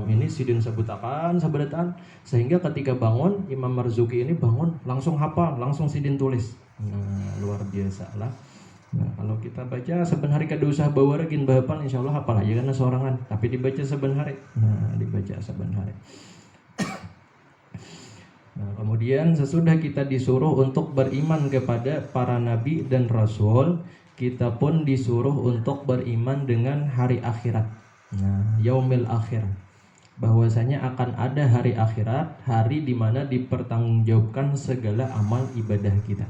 malam ini sidin sebutakan sabarataan, sehingga ketika bangun Imam Marzuki ini bangun langsung hafal, langsung sidin tulis. Nah, luar biasa lah. Nah, kalau kita baca saben hari kada usah bawa regin bahapal, insyaallah hafal aja karena sorangan, tapi dibaca saben hari. Nah, dibaca saben hari. Nah, kemudian sesudah kita disuruh untuk beriman kepada para nabi dan rasul, kita pun disuruh untuk beriman dengan hari akhirat. Nah, yaumil akhir. Bahwasanya akan ada hari akhirat, hari di mana dipertanggungjawabkan segala amal ibadah kita.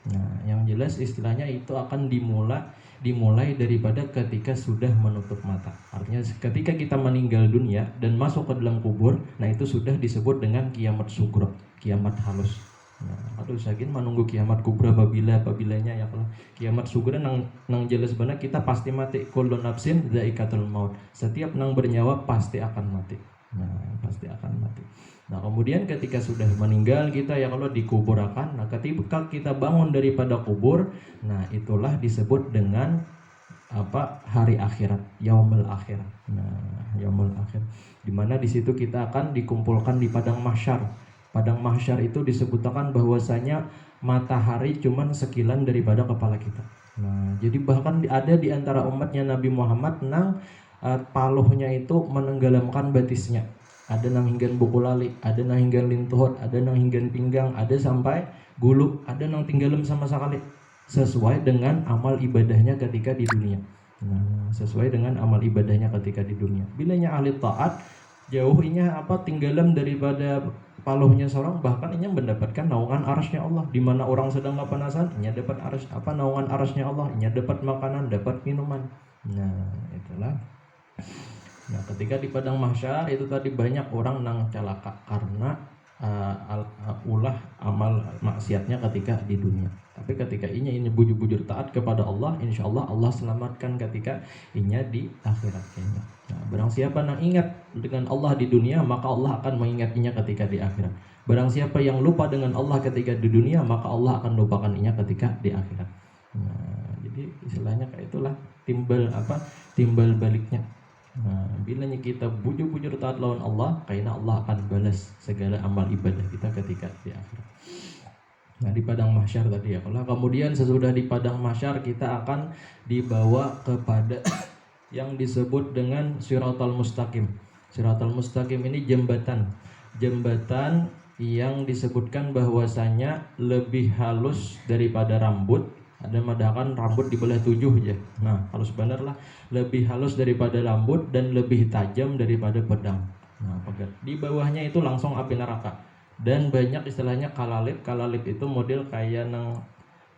Nah, yang jelas istilahnya itu akan dimulai daripada ketika sudah menutup mata. Artinya ketika kita meninggal dunia dan masuk ke dalam kubur, nah itu sudah disebut dengan kiamat sugro, kiamat halus. Nah, aduh sagin menunggu kiamat kubra babilanya ya kalau kiamat sugro nang jelas benar kita pasti mati. Kullu nafsin dha'iqatul maut. Setiap nang bernyawa pasti akan mati. Nah, pasti akan mati. Nah, kemudian ketika sudah meninggal kita ya kalau dikuburkan, nah ketika kita bangun daripada kubur, nah itulah disebut dengan apa? Hari akhirat, yaumul akhir. Nah, yaumul akhir. Di mana di situ kita akan dikumpulkan di padang mahsyar. Padang mahsyar itu disebutkan bahwasanya matahari cuman sekilan daripada kepala kita. Nah, jadi bahkan ada di antara umatnya Nabi Muhammad nang paluhnya itu menenggelamkan batisnya. Ada nang hinggan buku lali, ada nang hinggan lintuhot, ada nang hinggan pinggang, ada sampai gulu, ada nang tinggalem sama sekali. Sesuai dengan amal ibadahnya ketika di dunia. Nah, sesuai dengan amal ibadahnya ketika di dunia. Bilanya ahli taat, jauhinya apa tinggalan daripada paluhnya seorang, bahkan inya mendapatkan naungan arasnya Allah. Di mana orang sedang kepanasan, inya dapat aras apa naungan arasnya Allah, inya dapat makanan, dapat minuman. Nah, itulah. Nah, ketika di padang mahsyar itu tadi banyak orang nang celaka karena ulah amal maksiatnya ketika di dunia. Tapi ketika ini bujur-bujur taat kepada Allah, insya Allah Allah selamatkan ketika inya di akhirat kayaknya. Nah, barang siapa yang ingat dengan Allah di dunia, maka Allah akan mengingatnya ketika di akhirat. Barang siapa yang lupa dengan Allah ketika di dunia, maka Allah akan lupakan inya ketika di akhirat. Nah, jadi istilahnya kayak itulah timbal baliknya. Nah, bilanya kita bujur-bujur taat lawan Allah, karena Allah akan balas segala amal ibadah kita ketika di akhirat. Nah, di padang mahsyar tadi ya. Kalau kemudian sesudah di padang mahsyar kita akan dibawa kepada yang disebut dengan Shiratal Mustaqim. Shiratal Mustaqim ini jembatan yang disebutkan bahwasanya lebih halus daripada rambut. Ada madakan rambut dibelah 7 aja. Nah, halus bener lah. Lebih halus daripada rambut dan lebih tajam daripada pedang. Nah, pegat. Di bawahnya itu langsung api neraka. Dan banyak istilahnya kalalip. Kalalip itu model kayak nang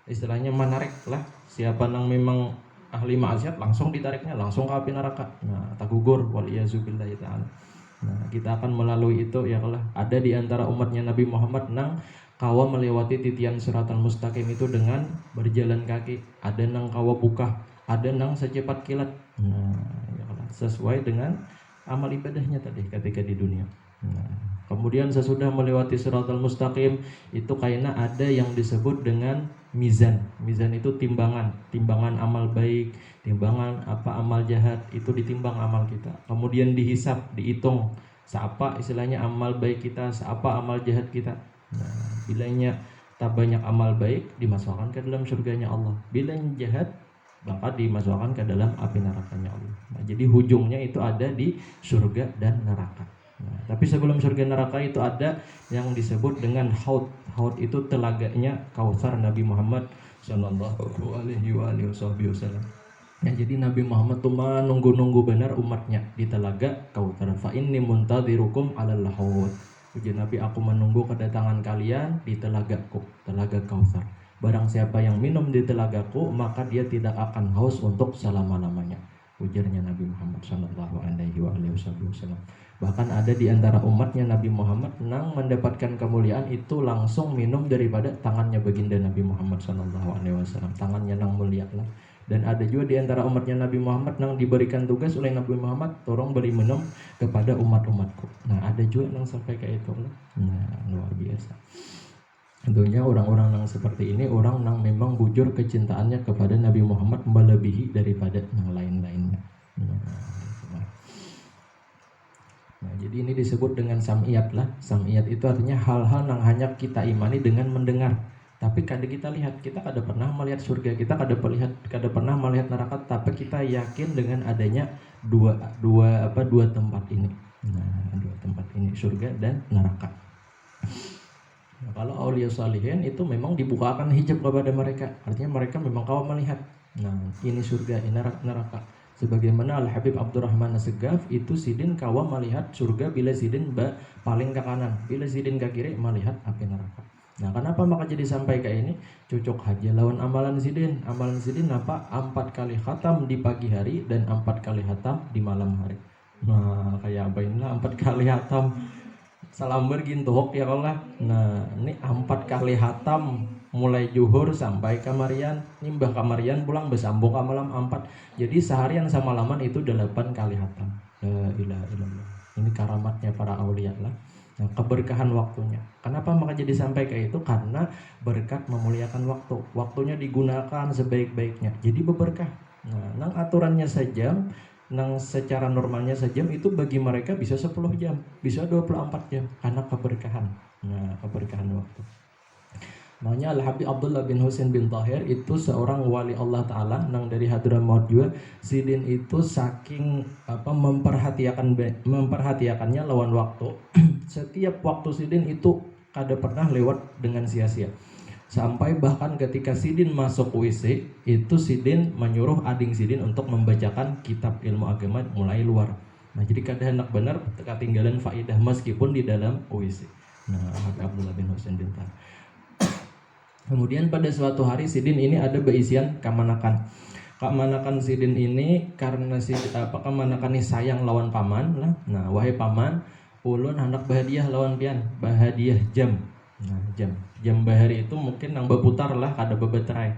istilahnya menarik lah. Siapa nang memang ahli maksiat langsung ditariknya langsung ke api neraka. Nah, tagugur waliyazubillahi ta'ala. Nah, kita akan melalui itu ya kalau ada di antara umatnya Nabi Muhammad nang kawa melewati titian Shiratal Mustaqim itu dengan berjalan kaki. Ada nang kawa buka, ada nang secepat kilat. Nah, ya Allah, sesuai dengan amal ibadahnya tadi ketika di dunia. Nah, kemudian sesudah melewati Shiratal Mustaqim itu kayaknya ada yang disebut dengan mizan. Mizan itu timbangan amal baik, timbangan apa amal jahat, itu ditimbang amal kita. Kemudian dihisap, dihitung seapa istilahnya amal baik kita, seapa amal jahat kita. Nah, bilanya tak banyak amal baik dimasukkan ke dalam surganya Allah. Bila jahat maka dimasukkan ke dalam api nerakanya Allah. Nah, jadi hujungnya itu ada di surga dan neraka. Nah, tapi sebelum surga neraka itu ada yang disebut dengan haud. Haud itu telaganya Kautsar Nabi Muhammad sallallahu alaihi wasallam. Ya, jadi Nabi Muhammad tuh menunggu-nunggu benar umatnya di telaga Kautsar. Fa inni muntadzirukum 'alal haud. Uji Nabi, aku menunggu kedatangan kalian di telagaku, telaga Kautsar. Barang siapa yang minum di telagaku, maka dia tidak akan haus untuk selama-lamanya. Ujarnya Nabi Muhammad sallallahu alaihi wasallam. Bahkan ada di antara umatnya Nabi Muhammad yang mendapatkan kemuliaan itu langsung minum daripada tangannya baginda Nabi Muhammad sallallahu alaihi wasallam. Tangannya nang mulia lah. Dan ada juga di antara umatnya Nabi Muhammad yang diberikan tugas oleh Nabi Muhammad, tolong beri minum kepada umat-umatku. Nah, ada juga yang sampai kayak itu. Nah, luar biasa. Tentunya orang-orang yang seperti ini orang yang memang bujur kecintaannya kepada Nabi Muhammad melebihi daripada yang lain-lainnya. Nah, Nah, jadi ini disebut dengan sam'iyat lah. Sam'iyat itu artinya hal-hal yang hanya kita imani dengan mendengar. Tapi kada kita lihat, kita kada pernah melihat surga, kita kada pernah melihat neraka, tapi kita yakin dengan adanya dua tempat ini. Nah, dua tempat ini, surga dan neraka. Nah, kalau aulia salihin itu memang dibukakan hijab kepada mereka, artinya mereka memang kau melihat. Nah, ini surga, ini neraka. Sebagaimana Al-Habib Abdurrahman As-Segaf itu sidin kawa melihat surga bila sidin paling ke kanan, bila sidin ke kiri melihat api neraka. Nah, kenapa maka jadi sampai ke ini? Cocok aja lawan amalan sidin. Amalan sidin apa? 4 kali khatam di pagi hari dan 4 kali khatam di malam hari. Nah, kayak apa inilah 4 kali khatam. Salam bergintok ya Allah. Nah, ini 4 kali khatam mulai juhur sampai kamarian, nimbah kamarian pulang bersambung ke malam 4. Jadi seharian sama laman itu 8 kali khatam. La ilaha illallah. Ini karamatnya para aulia lah. Nah, keberkahan waktunya. Kenapa maka jadi sampai ke itu? Karena berkat memuliakan waktu. Waktunya digunakan sebaik-baiknya. Jadi berberkah. Nah, nang aturannya sejam, nang secara normalnya sejam itu bagi mereka bisa 10 jam, bisa 24 jam karena keberkahan. Nah, keberkahan waktu. Makanya Al-Habib Abdullah bin Husain bin Tahir itu seorang wali Allah Ta'ala nang dari Hadramaut juga. Sidin itu saking memperhatikannya lawan waktu. Setiap waktu Sidin itu kada pernah lewat dengan sia-sia. Sampai bahkan ketika Sidin masuk WC itu Sidin menyuruh ading Sidin untuk membacakan kitab ilmu agama mulai luar. Nah, jadi kada hendak benar ketinggalan faidah meskipun di dalam WC. Nah, Habib Abdullah bin Husain bin Tahir. Kemudian pada suatu hari Sidin ini ada beisian kamanakan. Kamanakan Sidin ini karena kamanakan ini sayang lawan paman lah. Nah, wahai paman, ulun hendak bahadiah lawan pian, bahadiah jam. Nah, jam bahari itu mungkin nang berputar lah kada bebeterai.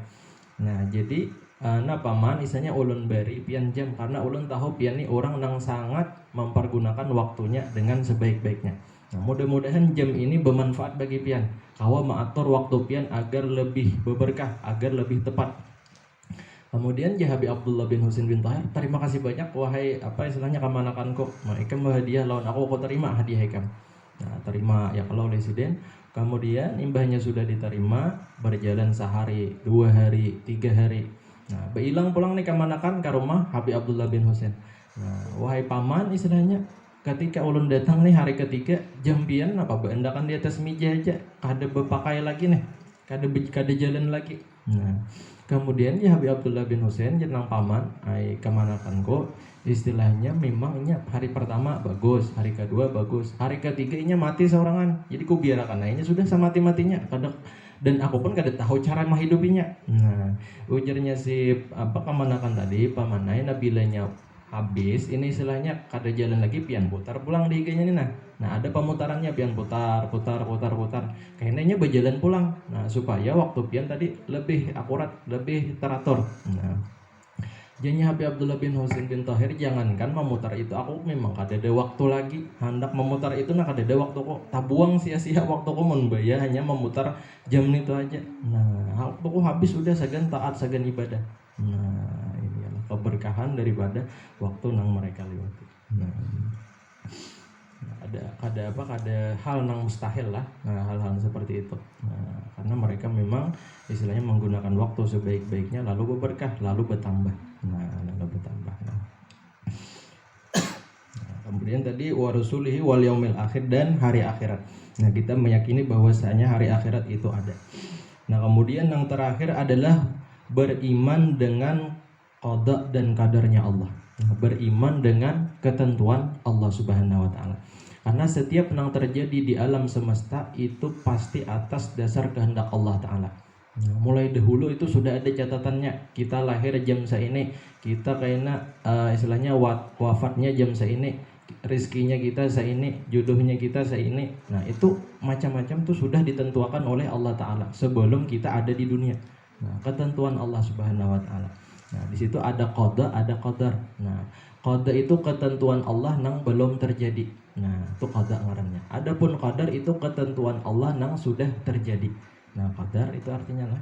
Nah, jadi paman isanya ulun beri pian jam karena ulun tahu pian ni orang nang sangat mempergunakan waktunya dengan sebaik-baiknya. Nah, mudah-mudahan jam ini bermanfaat bagi pian. Kawa mengatur waktu pian agar lebih berberkah, agar lebih tepat. Kemudian Habib Abdullah bin Husain bin Tahir, terima kasih banyak wahai istilahnya kamanakanku. Nah, ikam hadiah lawan aku terima hadiah ikam. Nah, terima ya kalau oleh Sidin. Kemudian imbahnya sudah diterima, berjalan sehari, 2 hari, 3 hari. Nah, beilang pulang nih kamanakan ke rumah Habib Abdullah bin Husain. Nah, wahai paman istilahnya, ketika ulun datang nih hari ketiga, jampian apa beendakan di atas meja aja, kada berpakai lagi nih, kada jalan lagi. Nah, kemudian Habib Abdullah bin Husain jenang paman, kemanakan kok istilahnya memangnya hari pertama bagus, hari kedua bagus, hari ketiga inya mati seorangan. Jadi ku biarakan aja sudah sama mati-matinya. Dan aku pun kada tahu cara menghidupinya. Nah, ujarnya si kemanakan tadi pamanai nabilanya habis ini istilahnya kada jalan lagi pian putar pulang di IG-nya nih. Nah, ada pemutarannya pian putar kayaknya berjalan pulang. Nah, supaya waktu pian tadi lebih akurat, lebih teratur. Nah, jadinya Habib Abdullah bin Husain bin Tahir, jangankan memutar itu, aku memang kada ada waktu lagi hendak memutar itu. Nah, kada ada waktu kok, tabuang sia-sia waktu kok membaya hanya memutar jam itu aja. Nah, waktu kok habis udah sagan taat, sagan ibadah. Nah, ini adalah keberkahan daripada waktu nang mereka lewati. Nah, ada hal nang mustahil lah. Nah, hal-hal seperti itu. Nah, karena mereka memang istilahnya menggunakan waktu sebaik-baiknya, lalu berberkah, lalu bertambah. Nah, kemudian tadi wa rasulihi wal yaumil akhir, dan hari akhirat. Nah, kita meyakini bahwasanya hari akhirat itu ada. Nah, kemudian yang terakhir adalah beriman dengan qada dan kadarnya Allah. Beriman dengan ketentuan Allah Subhanahu wa taala. Karena setiap yang terjadi di alam semesta itu pasti atas dasar kehendak Allah Ta'ala. Nah, mulai dahulu itu sudah ada catatannya. Kita lahir jam seini, kita kayaknya istilahnya wafatnya jam seini, rizkinya kita seini, jodohnya kita seini. Nah, itu macam-macam tuh sudah ditentukan oleh Allah Ta'ala sebelum kita ada di dunia. Nah, ketentuan Allah Subhanahu wa taala. Nah, di situ ada qada, ada qadar. Nah, qada itu ketentuan Allah nang belum terjadi. Nah, itu qada ngarannya. Adapun qadar itu ketentuan Allah nang sudah terjadi. Nah, qadar itu artinya lah.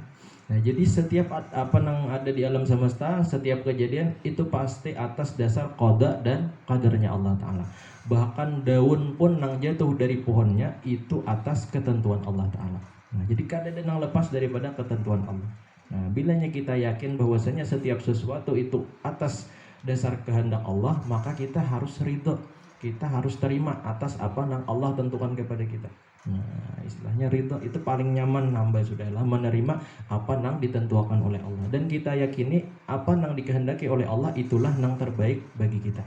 Nah, jadi setiap apa nang ada di alam semesta, setiap kejadian itu pasti atas dasar qada dan qadarnya Allah Ta'ala. bahkan daun pun nang jatuh dari pohonnya itu atas ketentuan Allah Ta'ala. Nah, jadi kada ada nang lepas daripada ketentuan Allah. Nah, bilanya kita yakin bahwasanya setiap sesuatu itu atas dasar kehendak Allah, maka kita harus ridho, kita harus terima atas apa yang Allah tentukan kepada kita. Nah, istilahnya ridho itu paling nyaman, nambah sudahlah menerima apa yang ditentukan oleh Allah, dan kita yakini apa yang dikehendaki oleh Allah itulah yang terbaik bagi kita.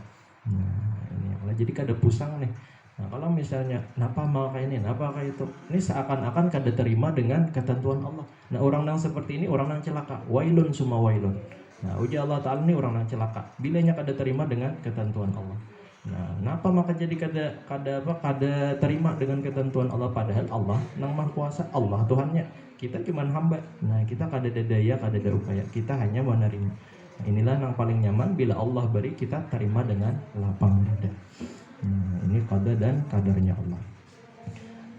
Nah, ini Allah, jadi kada pusang nih. Nah, kalau misalnya napa mau kayak ini, napa kayak itu, ini seakan-akan kada terima dengan ketentuan Allah. Nah, orang yang seperti ini orang yang celaka, wailun summa wailun. Nah, uji Allah Ta'ala ini orang yang celaka bilanya kada terima dengan ketentuan Allah. Nah, kenapa maka jadi kada terima dengan ketentuan Allah, padahal Allah nang Maha Kuasa, Allah Tuhannya, kita cuma hamba. Nah, kita kada ada daya, kada ada upaya, kita hanya menerima. Nah, inilah yang paling nyaman bila Allah beri, kita terima dengan lapang dada. Nah, ini qada dan kadarnya Allah.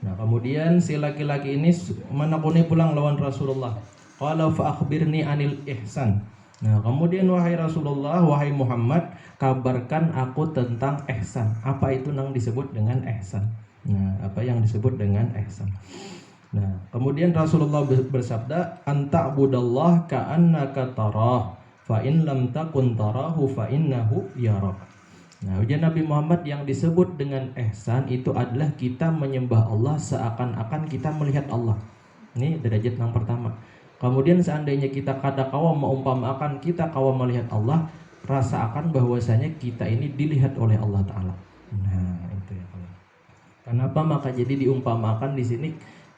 Nah, kemudian si laki-laki ini menekuni pulang lawan Rasulullah. Qala fa akhbirni anil ihsan. Nah, kemudian wahai Rasulullah, wahai Muhammad, kabarkan aku tentang ihsan. Apa itu yang disebut dengan ihsan? Nah, apa yang disebut dengan ihsan? Nah, kemudian Rasulullah bersabda, anta'budallah ka'annaka tarah, fa in lam takun tarahu fa innahu yarak. Nah, ujian Nabi Muhammad, yang disebut dengan ihsan itu adalah kita menyembah Allah seakan-akan kita melihat Allah. Ini derajat yang pertama. Kemudian seandainya kita kada kawa meumpamakan kita kawa melihat Allah, rasakan bahwasanya kita ini dilihat oleh Allah Ta'ala. Nah, itu ya Allah. Kenapa maka jadi diumpamakan di sini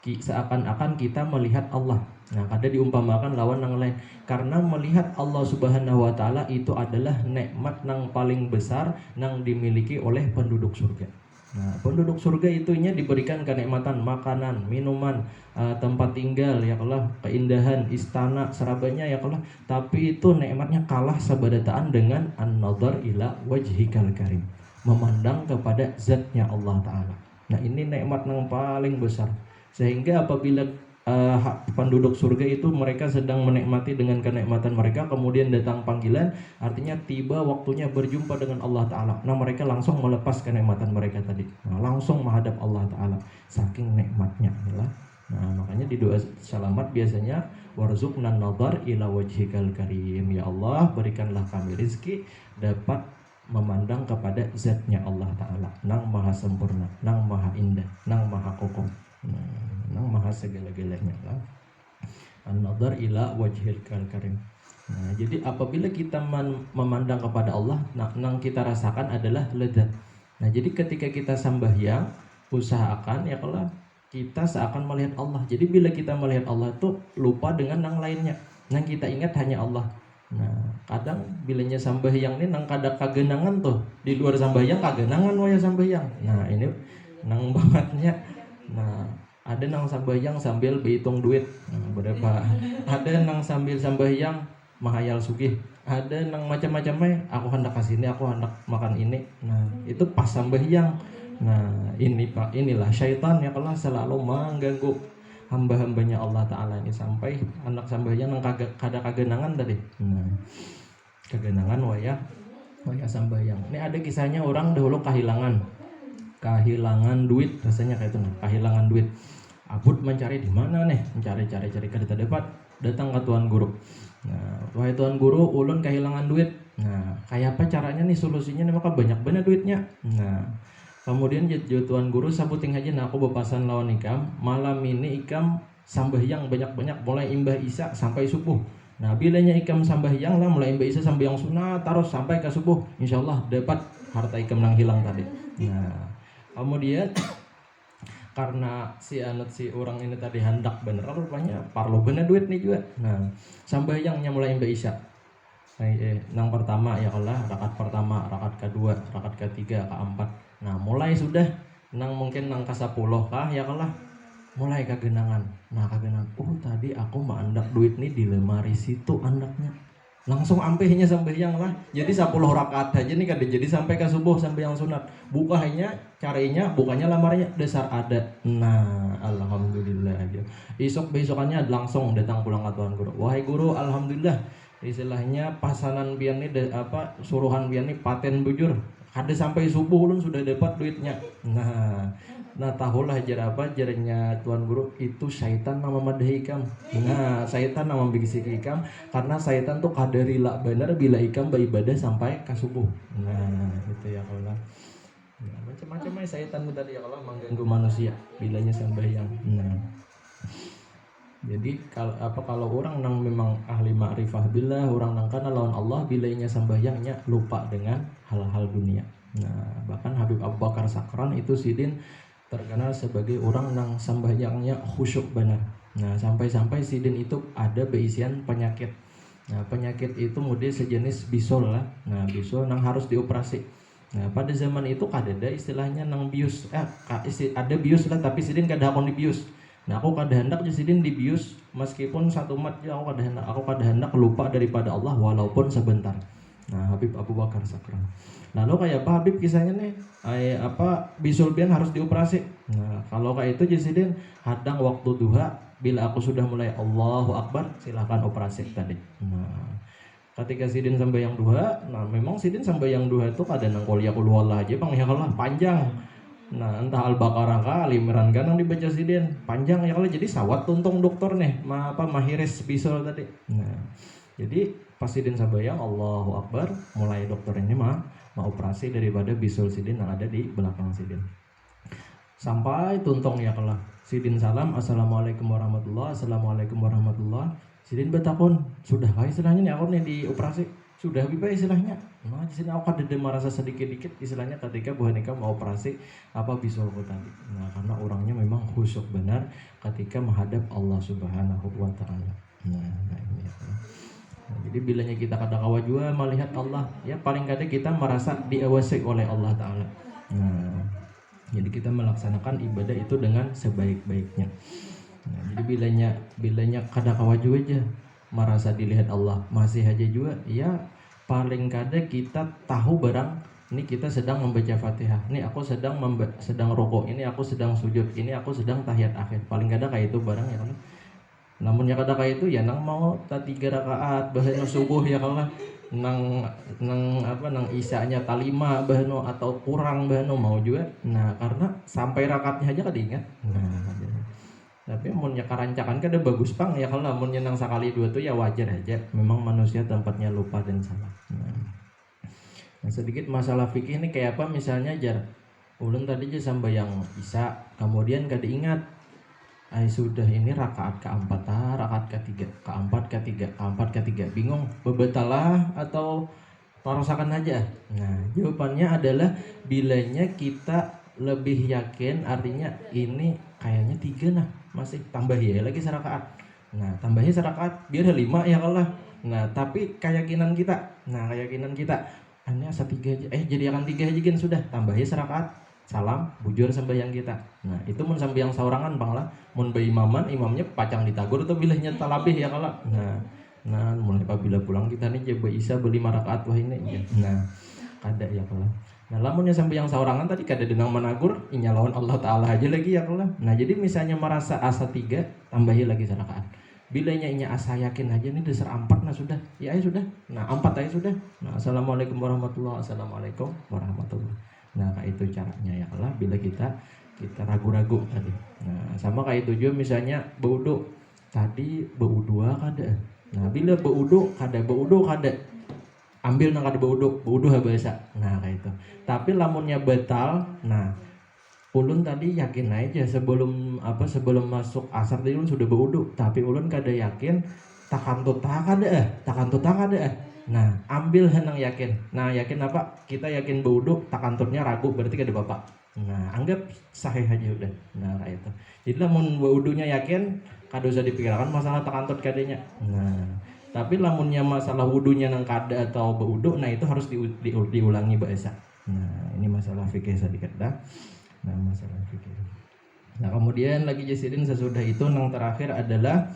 seakan-akan kita melihat Allah. Nah, kada diumpamakan lawan yang lain, karena melihat Allah Subhanahu wa Ta'ala itu adalah nikmat yang paling besar yang dimiliki oleh penduduk surga. Nah, penduduk surga itunya diberikan kenikmatan makanan, minuman, tempat tinggal, ya Allah, keindahan, istana, serabanya, ya Allah. Tapi itu nikmatnya kalah sebadataan dengan an-nadhar ila wajhikal karim, memandang kepada zatnya Allah Ta'ala. Nah, ini nikmat yang paling besar. Sehingga apabila penduduk surga itu mereka sedang menikmati dengan kenikmatan mereka, kemudian datang panggilan, artinya tiba waktunya berjumpa dengan Allah Ta'ala. Nah, mereka langsung melepas kenikmatan mereka tadi, nah, langsung menghadap Allah Ta'ala, saking nikmatnya ya. Nah, makanya di doa selamat biasanya warzuqnan nadhar ila wajhikal karim, ya Allah berikanlah kami rizki dapat memandang kepada zatnya Allah Ta'ala, nang maha sempurna, nang maha indah, nang maha kokoh, nang maha segala-galanya lah. An-nadhar ila wajhil karim. Nah, jadi apabila kita memandang kepada Allah, nang kita rasakan adalah lezat. Nah, jadi ketika kita sembahyang, usahakan ya kalau kita seakan melihat Allah. Jadi bila kita melihat Allah itu lupa dengan nang lainnya. Nang kita ingat hanya Allah. Nah, kadang bilanya sambahyang ini nang kada kagenangan tuh, di luar sambahyang kagenangan waya sambahyang. Nah, ini nang bangetnya. Nah, ada nang sambahyang sambil berhitung duit. Nah, berapa? Ada nang sambil sambahyang mahayal sugih. Ada nang macam-macamnya, aku hendak kasih ini, aku hendak makan ini. Nah, itu pas sambahyang. Nah, ini Pak, inilah syaitan yang telah selalu mengganggu hamba-hambanya Allah Ta'ala ini, sampai anak sambahyang nang kada kagenangan tadi. Nah, kagenangan waya sambahyang. Ini ada kisahnya, orang dahulu kehilangan duit, rasanya kayak itu nih, kehilangan duit. Abud mencari di mana nih, mencari kada dapat, datang ke tuan guru. Nah, wahai tuan guru, ulun kehilangan duit. Nah, kayak apa caranya nih, solusinya nih, maka banyak bener duitnya. Nah, kemudian jadi tuan guru sabuting aja, nah aku bepasan lawan ikam, malam ini ikam sambahyang banyak-banyak mulai imbah isya sampai subuh. Nah, bilanya ikam sambahyang lah mulai imbah isya sampai yang sunat terus sampai ke subuh, insyaallah dapat harta ikam yang hilang tadi. Nah, kemudian karena si orang ini tadi hendak bener, rupanya parlo bener duit nih juga. Nah, sambahyangnya mulai imbah isya. Nang pertama ya Allah, rakaat pertama, rakaat kedua, rakaat ketiga, keempat. Nah, mulai sudah nang mungkin nang ke-10 kah ya Allah, mulai kagenangan. Nah, kagenangan, tadi aku mau andak duit nih di lemari situ andaknya. Langsung ampehnya sambahyang lah. Jadi 10 rakaat aja nih kada jadi sampai ke subuh sampai yang sunat. Bukanya carinya, bukanya lamarnya dasar ada. Nah, alhamdulillah aja. Besokannya langsung datang pulang ke tuan guru. Wahai guru, alhamdulillah. Istilahnya pasanan bian nih suruhan bian nih paten bujur. Ada sampai subuh ulun sudah dapat duitnya. Nah tahulah jar apa jarnya tuan guru itu syaitan nama madahi ikam. Nah syaitan nama bigisi ikam karena syaitan tuh kadarila benar bila ikam beribadah sampai ke subuh. Nah itu ya kalau ya, macam-macam ya syaitan tadi ya kalau mengganggu manusia bilanya sembahyang. Nah jadi kalau orang nang memang ahli ma'rifah billah, orang nang kana lawan Allah bilainya sembahyangnya lupa dengan hal-hal dunia. Nah, bahkan Habib Abu Bakar Sakran itu sidin terkenal sebagai orang nang sembahyangnya khusyuk benar. Nah, sampai-sampai sidin itu ada beisian penyakit. Nah, penyakit itu mudi sejenis bisul lah. Nah, bisul nang harus dioperasi. Nah, pada zaman itu kadada istilahnya nang bius. Ada bius lah tapi sidin kada hakon di bius. Nah aku kada hendak jasidin dibius meskipun satu mat ya aku kada hendak lupa daripada Allah walaupun sebentar. Nah Habib Abu Bakar Sakran. Lalu kayak apa Habib kisahnya nih? Bisul bian harus dioperasi. Nah kalau kayak itu jasidin hadang waktu duha bila aku sudah mulai Allahu Akbar silahkan operasi tadi. Nah ketika sidin sampai yang duha, nah memang sidin sampai yang duha itu kada nang kuliah aja bang ya kalah panjang. Nah entah Al-Baqarah kali Imran kan yang dibaca sidin panjang ya kalau jadi sawat tuntung dokter nih mahiris bisul tadi. Nah jadi pas sidin sabayang Allahu Akbar mulai dokter ini mau operasi daripada bisul sidin yang ada di belakang sidin sampai tuntung ya kalau sidin salam assalamualaikum warahmatullah assalamualaikum warahmatullah sidin betakun sudah kah istilahnya nih aku nih dioperasi sudah bipa istilahnya. Nah di sini aku ada merasa sedikit-dikit istilahnya ketika Bu Hanika mau operasi bisulku tadi. Nah karena orangnya memang khusyuk benar ketika menghadap Allah Subhanahu wa taala. Nah ini ya. Nah, jadi bilanya kita kada kawa juga melihat Allah, ya paling kada kita merasa diawasi oleh Allah taala. Nah, jadi kita melaksanakan ibadah itu dengan sebaik-baiknya. Nah, jadi bilanya kada kawa juga aja merasa dilihat Allah masih aja juga ya paling kada kita tahu barang ini kita sedang membaca Fatihah, ini aku sedang rukuk, ini aku sedang sujud, ini aku sedang tahiyat akhir, paling kada kayak itu barang ya kan. Namun ya kada kayak itu ya nang mau 3 rakaat bahasa subuh ya kalau nang isanya 5 bahano atau kurang bahano mau juga. Nah karena sampai rakaatnya aja kada ingat. Nah tapi munnya karancakan kada bagus pang ya kalau munnya nang sekali dua tuh ya wajar aja memang manusia tempatnya lupa dan salah. Nah sedikit masalah fikih ini kayak apa misalnya jar ulun tadi aja sampai yang isya kemudian kada ingat sudah ini rakaat keempat rakaat ketiga keempat ketiga bingung bebetalah atau tarosakan aja. Nah jawabannya adalah bilanya kita lebih yakin artinya ini kayaknya 3 nah masih tambah ya lagi serakaat. Nah tambahnya serakaat biar 5 ya kalah. Nah tapi keyakinan kita hanya 3 aja jadi akan 3 aja kan sudah tambahnya serakaat salam bujur sembahyang kita. Nah itu mun sembahyang saurangan bang lah mun beimaman imamnya pacang ditagur atau bilahnya talabih ya kalah. Nah mulai apabila pulang kita nih coba isa beli 5 rakaat wah ini ya. Nah kada ya kalah. Nah lamunnya sampai yang saurangan tadi kada denang menagur inya lawan Allah Ta'ala aja lagi ya kalau. Nah jadi misalnya merasa asa 3 tambahi lagi serakaat bilanya inya asa yakin aja nih dasar 4 nah sudah ya sudah nah 4 aja sudah. Nah assalamualaikum warahmatullah assalamualaikum warahmatullah. Nah kayak itu caranya ya kalau bila kita ragu-ragu tadi. Nah sama kayak itu juga misalnya beudu tadi beudua kada. Nah bila beudu kada ambil nang kada beudu bahasa. Nah kayak itu. Tapi lamunnya batal, nah ulun tadi yakin aja sebelum masuk asar tadi ulun sudah beudu, tapi ulun kada yakin takantut kada. Nah, ambil henang yakin. Nah, yakin apa? Kita yakin beudu, takantutnya ragu berarti kada bapak. Nah, anggap sahih aja udah. Nah, kayak itu. Jadi lamun beudunya yakin, kada usah dipikirkan masalah takantut kadanya. Nah, tapi lamunnya masalah wudunya nang kada atau beudu, nah itu harus diulangi bahasa. Nah ini masalah fikih sedikit dah. Nah masalah fikih. Nah kemudian lagi jasidin sesudah itu nang terakhir adalah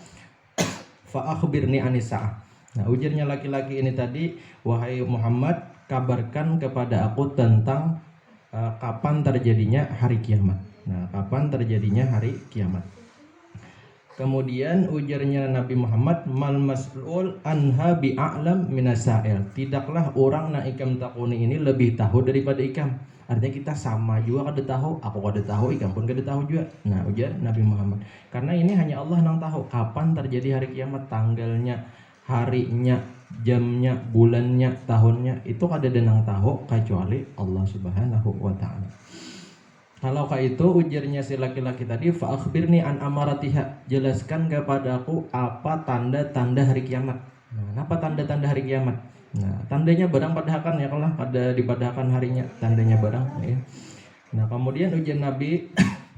fa akhbirni anisa'ah. Nah ujarnya laki-laki ini tadi, wahai Muhammad kabarkan kepada aku tentang kapan terjadinya hari kiamat. Nah kapan terjadinya hari kiamat. Kemudian ujarnya Nabi Muhammad, mal mas'ul anha bi'a'lam minasail. Tidaklah orang na ikam takuni ini lebih tahu daripada ikam. Artinya kita sama juga kada tahu, aku kada tahu, ikam pun kada tahu juga. Nah, ujar Nabi Muhammad. Karena ini hanya Allah yang tahu kapan terjadi hari kiamat, tanggalnya, harinya, jamnya, bulannya, tahunnya. Itu kada ada yang tahu kecuali Allah Subhanahu wa taala. Kalau kayak itu ujarnya si laki-laki tadi, fa akhbirni an amaratiha, jelaskan kepadaku apa tanda-tanda hari kiamat. Nah, apa tanda-tanda hari kiamat? Nah, tandanya barang padahakan ya, kalau ada dipadahakan harinya, tandanya barang ya. Nah, kemudian ujian Nabi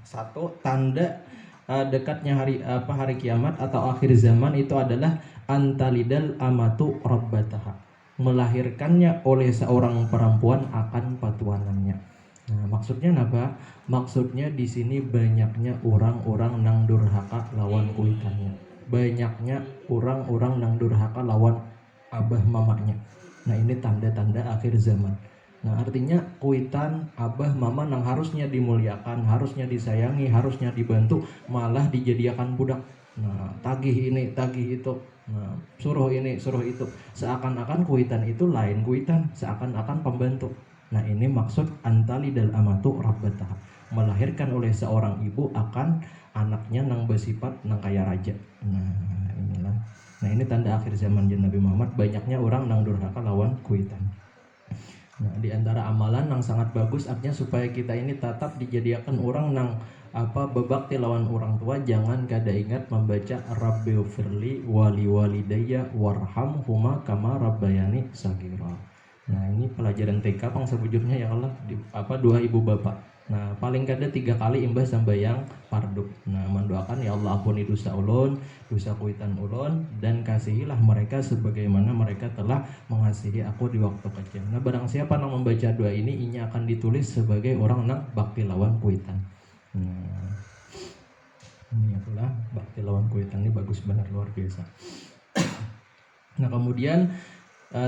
satu tanda dekatnya hari kiamat atau akhir zaman itu adalah antalidal amatu rabbataha, melahirkannya oleh seorang perempuan akan patuanannya. Nah, maksudnya apa? Maksudnya di sini banyaknya orang-orang nang durhaka lawan kuitannya. Banyaknya orang-orang nang durhaka lawan abah mamanya. Nah, ini tanda-tanda akhir zaman. Nah, artinya kuitan abah mama nang harusnya dimuliakan, harusnya disayangi, harusnya dibantu, malah dijadikan budak. Nah, tagih ini, tagih itu. Nah, suruh ini, suruh itu. Seakan-akan kuitan itu lain kuitan, seakan-akan pembantu. Nah, ini maksud antalidal amatu rabbataha, melahirkan oleh seorang ibu akan anaknya nang bersifat nang kaya raja. Nah, inilah. Nah, ini tanda akhir zaman Nabi Muhammad, banyaknya orang nang durhaka lawan kuitan. Nah, di antara amalan yang sangat bagus artinya supaya kita ini tetap dijadikan orang nang bebakti lawan orang tua, jangan kada ingat membaca Rabbighfirli wali walidayya warhamhuma kama rabbayani shaghira. Nah, ini pelajaran TK pang sebujurnya ya Allah dua ibu bapak. Nah, paling kada 3 kali imbas sambayang fardu. Nah, mendoakan ya Allah ampuni dosa ulun, dosa kuitan ulun, dan kasihilah mereka sebagaimana mereka telah mengasihi aku di waktu kecil. Nah, barang siapa yang membaca doa ini, inya akan ditulis sebagai orang nang bakti lawan kuitan. Nah, ini adalah bakti lawan kuitan, ini bagus benar, luar biasa. Nah, kemudian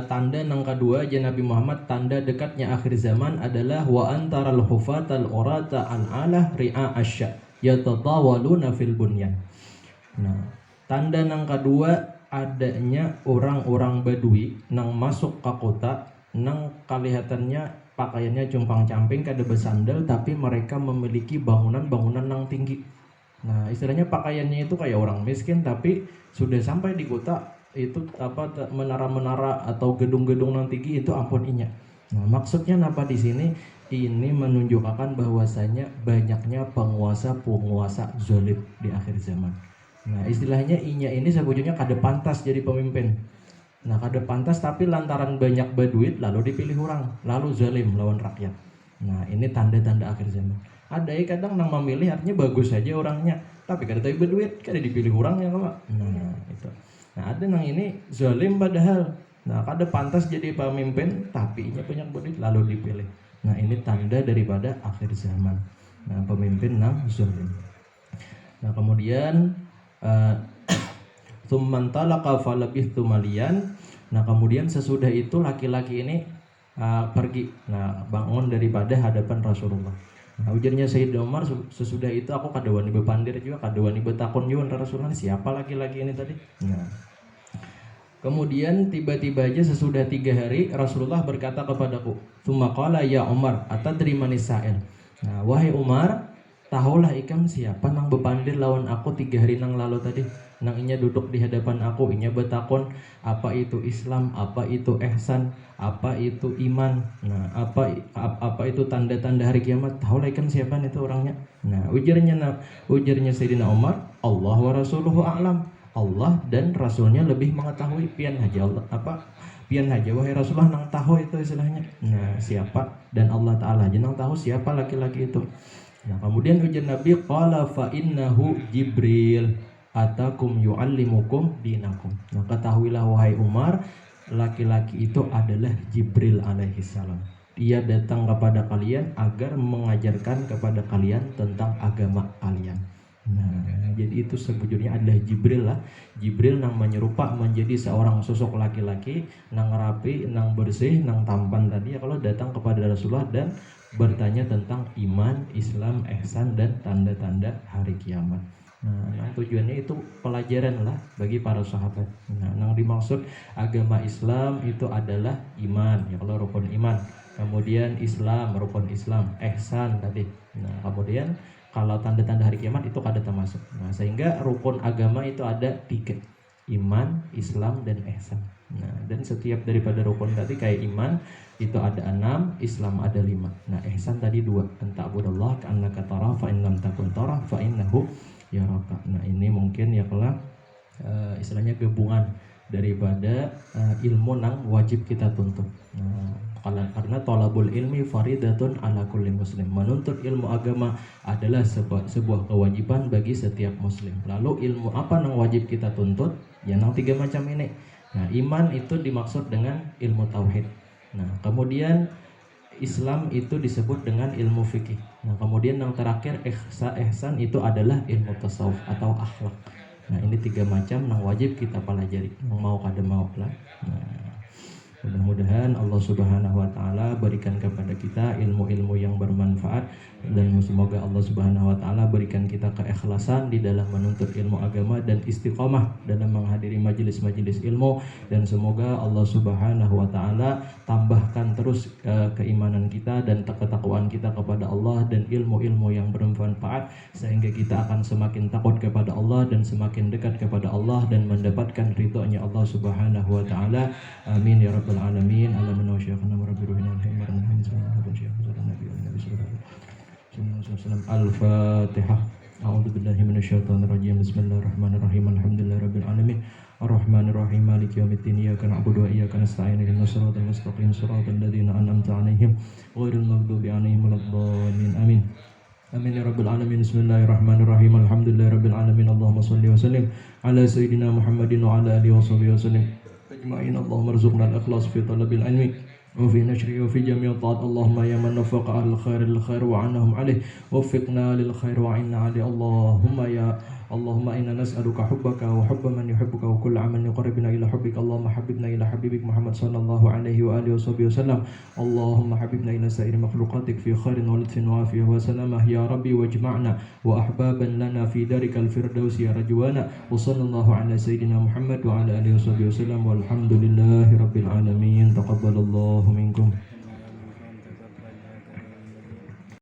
tanda yang kedua aja Nabi Muhammad, tanda dekatnya akhir zaman adalah wa antaral hufatal urata an ala ri'a asya yatatawaluna fil bunyan. Nah, tanda yang kedua adanya orang-orang Badui nang masuk ke kota, nang kelihatannya pakaiannya cumpang-camping kada bersandal, tapi mereka memiliki bangunan-bangunan nang tinggi. Nah, istilahnya pakaiannya itu kayak orang miskin, tapi sudah sampai di kota itu menara-menara atau gedung-gedung yang tinggi itu ampun inya. Nah, maksudnya apa di sini? Ini menunjukkan bahwasanya banyaknya penguasa-penguasa zalim di akhir zaman. Nah, istilahnya inya ini sebetulnya kada pantas jadi pemimpin. Nah, kada pantas, tapi lantaran banyak berduit lalu dipilih orang, lalu zalim lawan rakyat. Nah, ini tanda-tanda akhir zaman. Ada kadang nang memilih artinya bagus saja orangnya, tapi kada tahu berduit, kada dipilih orang ya kalau. Nah, itu. Nah, ada yang ini zalim padahal. Nah, kada pantas jadi pemimpin, tapi ini banyak duit lalu dipilih. Nah, ini tanda daripada akhir zaman. Nah, pemimpin nang zalim. Nah, kemudian tsumman talaqa falabithtu maliyan. Nah, kemudian sesudah itu laki-laki ini pergi. Nah, bangun daripada hadapan Rasulullah. Nah, ujarnya Sayyidina Umar, sesudah itu aku kada wani bepandir juga, kada wani betakon juga Rasulullah, siapa laki-laki ini tadi. Nah, kemudian tiba-tiba aja sesudah 3 hari Rasulullah berkata kepadaku, tsumma qala ya Umar atadri manis sa'il. Nah, wahai Umar, tahulah ikam siapa nang bepandir lawan aku 3 hari nang lalu tadi. Nang inya duduk di hadapan aku, inya betakon apa itu Islam, apa itu ihsan, apa itu iman, nah apa itu tanda-tanda hari kiamat. Tahulah ikam siapa itu orangnya. Nah, ujarnya Sayyidina Umar, Allah wa rasuluhu a'lam. Allah dan Rasulnya lebih mengetahui. Pian haja Allah pian haja wahai Rasulullah nang tahu itu istilahnya. Nah, siapa, dan Allah Ta'ala aja nang tahu siapa laki-laki itu. Nah, kemudian ujar Nabi, qala fa innahu Jibril atakum yu'allimukum dinakum. Nah, ketahuilah wahai Umar, laki-laki itu adalah Jibril alaihissalam. Dia datang kepada kalian agar mengajarkan kepada kalian tentang agama kalian. Nah, jadi itu sebetulnya adalah Jibril lah. Jibril nang menyerupa menjadi seorang sosok laki-laki nang rapi, nang bersih, nang tampan tadi ya, kalau datang kepada Rasulullah dan bertanya tentang iman, Islam, ihsan, dan tanda-tanda hari kiamat. Nah, tujuannya itu pelajaran lah bagi para sahabat. Nah, yang dimaksud agama Islam itu adalah iman, ya kalau rukun iman. Kemudian Islam, rukun Islam, ihsan tadi. Nah, kemudian kalau tanda-tanda hari kiamat itu kada termasuk. Nah, sehingga rukun agama itu ada 3. Iman, Islam, dan ihsan. Nah, dan setiap daripada rukun tadi kayak iman itu ada 6, Islam ada 5. Nah, ihsan tadi 2. Anta'budallah ka'annaka tarah fa in lam takun tarah fa innahu ya Raka. Nah, ini mungkin ya kelak istilahnya gabungan daripada ilmu nang wajib kita tuntut. Nah, karena tolabul ilmi faridatun ala kulli muslim. Menuntut ilmu agama adalah sebuah kewajiban bagi setiap muslim. Lalu ilmu apa nang wajib kita tuntut? Ya nang 3 macam ini. Nah, iman itu dimaksud dengan ilmu tauhid. Nah, kemudian Islam itu disebut dengan ilmu fikih. Nah, kemudian yang terakhir ihsan itu adalah ilmu tasawuf atau akhlak. Nah, ini 3 macam yang wajib kita pelajari. Yang mau kada mau lah. Nah, mudah-mudahan Allah Subhanahu wa taala berikan kepada kita ilmu-ilmu yang bermanfaat, dan semoga Allah Subhanahu wa taala berikan kita keikhlasan di dalam menuntut ilmu agama dan istiqomah dalam menghadiri majelis-majelis ilmu, dan semoga Allah Subhanahu wa taala tambahkan terus keimanan kita dan ketakwaan kita kepada Allah dan ilmu-ilmu yang bermanfaat, sehingga kita akan semakin takut kepada Allah dan semakin dekat kepada Allah dan mendapatkan ridhonya Allah Subhanahu wa taala. Amin ya rabbal alamin. Alamin wa syakhana rabbi ruhina alhamdulillah Al-Fatihah. A'udzu billahi minasyaitonir rajim. Bismillahirrahmanirrahim. Alhamdulillahirabbil alamin. Arrahmanirrahim. Maliki yaumiddin. Iyyaka na'budu wa iyyaka nasta'in. Ihdinas siratal mustaqim. Siratal ladzina an'amta 'alaihim ghairil maghdubi 'alaihim waladdallin. Amin. Amin ya rabbal alamin. Bismillahirrahmanirrahim. Alhamdulillahirabbil alamin. Allahumma shalli wa sallim ala sayyidina Muhammadin wa ala alihi wa sahbihi wa sallim ajma'in. Allahumma arzuqna al-ikhlas fi talabil ilmi وفي نشره وفي جميع الطاعات. اللهم يا من وفق أهل الخير للخير وعنهم عليه وفقنا للخير وعنا عليه. اللهم إنا نسألك حبك وحب من يحبك وكل عمل يقربنا إلى حبك. اللهم حببنا إلى حبيبك محمد صلى الله عليه وآله وصحبه وسلم. اللهم حببنا إلى سائر مخلوقاتك في خير ولطف وعافية وسلامة يا ربي، واجمعنا وأحبابا لنا في دارك الفردوس يا رجوانا. وصلى الله على سيدنا محمد وعلى آله وصحبه وسلم والحمد لله رب العالمين. تقبل الله منكم.